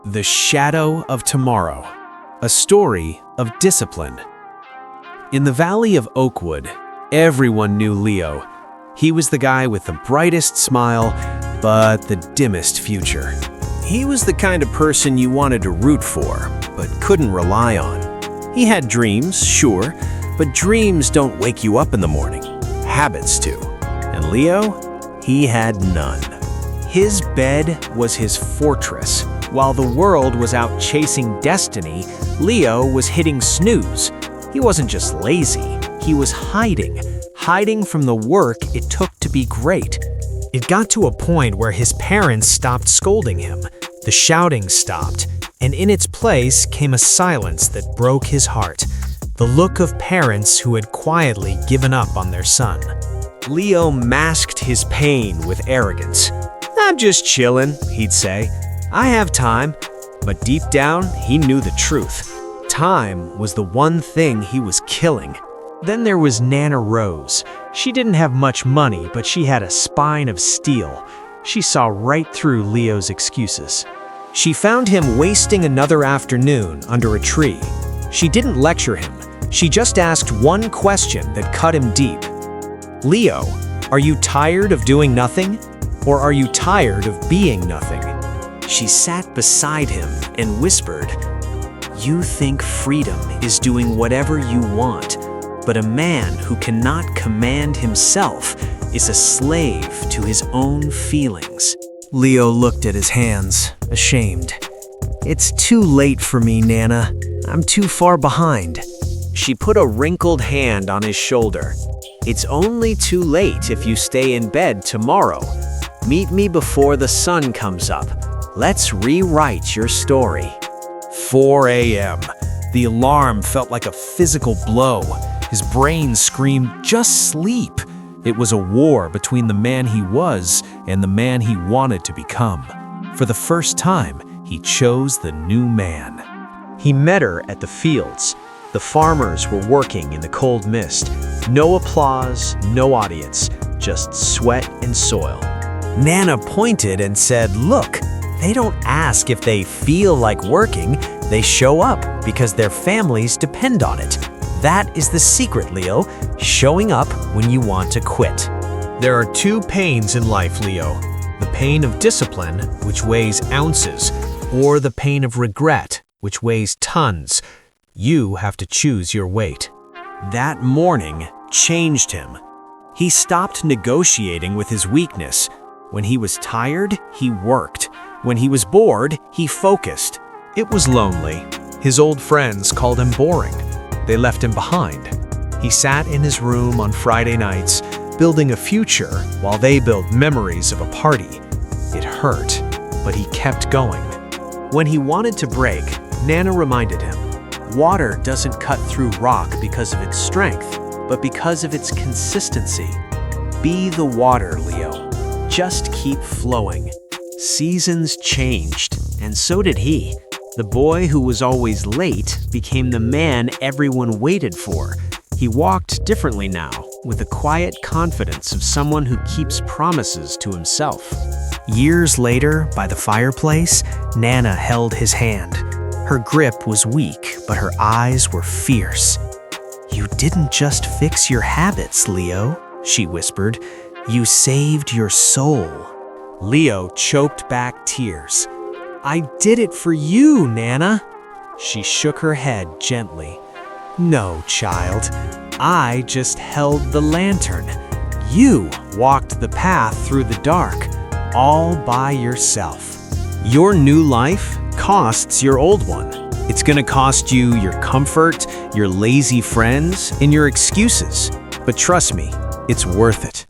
The Shadow of Tomorrow, a story of discipline. In the Valley of Oakwood, everyone knew Leo. He was the guy with the brightest smile, but the dimmest future. He was the kind of person you wanted to root for, but couldn't rely on. He had dreams, sure, but dreams don't wake you up in the morning. Habits do. And Leo, he had none. His bed was his fortress. While the world was out chasing destiny, Leo was hitting snooze. He wasn't just lazy, he was hiding from the work it took to be great. It got to a point where his parents stopped scolding him, the shouting stopped, and in its place came a silence that broke his heart. The look of parents who had quietly given up on their son. Leo masked his pain with arrogance. "I'm just chillin'," he'd say. "I have time." But deep down, he knew the truth. Time was the one thing he was killing. Then there was Nana Rose. She didn't have much money, but she had a spine of steel. She saw right through Leo's excuses. She found him wasting another afternoon under a tree. She didn't lecture him. She just asked one question that cut him deep. "Leo, are you tired of doing nothing? Or are you tired of being nothing?" She sat beside him and whispered, "You think freedom is doing whatever you want, but a man who cannot command himself is a slave to his own feelings." Leo looked at his hands, ashamed. "It's too late for me, Nana. I'm too far behind." She put a wrinkled hand on his shoulder. "It's only too late if you stay in bed tomorrow. Meet me before the sun comes up. Let's rewrite your story." 4 a.m. The alarm felt like a physical blow. His brain screamed, "Just sleep!" It was a war between the man he was and the man he wanted to become. For the first time, he chose the new man. He met her at the fields. The farmers were working in the cold mist. No applause, no audience, just sweat and soil. Nana pointed and said, "Look, they don't ask if they feel like working. They show up because their families depend on it. That is the secret, Leo, showing up when you want to quit." There are two pains in life, Leo. The pain of discipline, which weighs ounces, or the pain of regret, which weighs tons. You have to choose your weight. That morning changed him. He stopped negotiating with his weakness. When he was tired, he worked. When he was bored, he focused. It was lonely. His old friends called him boring. They left him behind. He sat in his room on Friday nights, building a future while they built memories of a party. It hurt, but he kept going. When he wanted to break, Nana reminded him, "Water doesn't cut through rock because of its strength, but because of its consistency. Be the water, Leo. Just keep flowing." Seasons changed, and so did he. The boy who was always late became the man everyone waited for. He walked differently now, with the quiet confidence of someone who keeps promises to himself. Years later, by the fireplace, Nana held his hand. Her grip was weak, but her eyes were fierce. "You didn't just fix your habits, Leo," she whispered. "You saved your soul." Leo choked back tears. "I did it for you, Nana." She shook her head gently. "No, child. I just held the lantern. You walked the path through the dark, all by yourself." Your new life costs your old one. It's gonna cost you your comfort, your lazy friends, and your excuses. But trust me, it's worth it.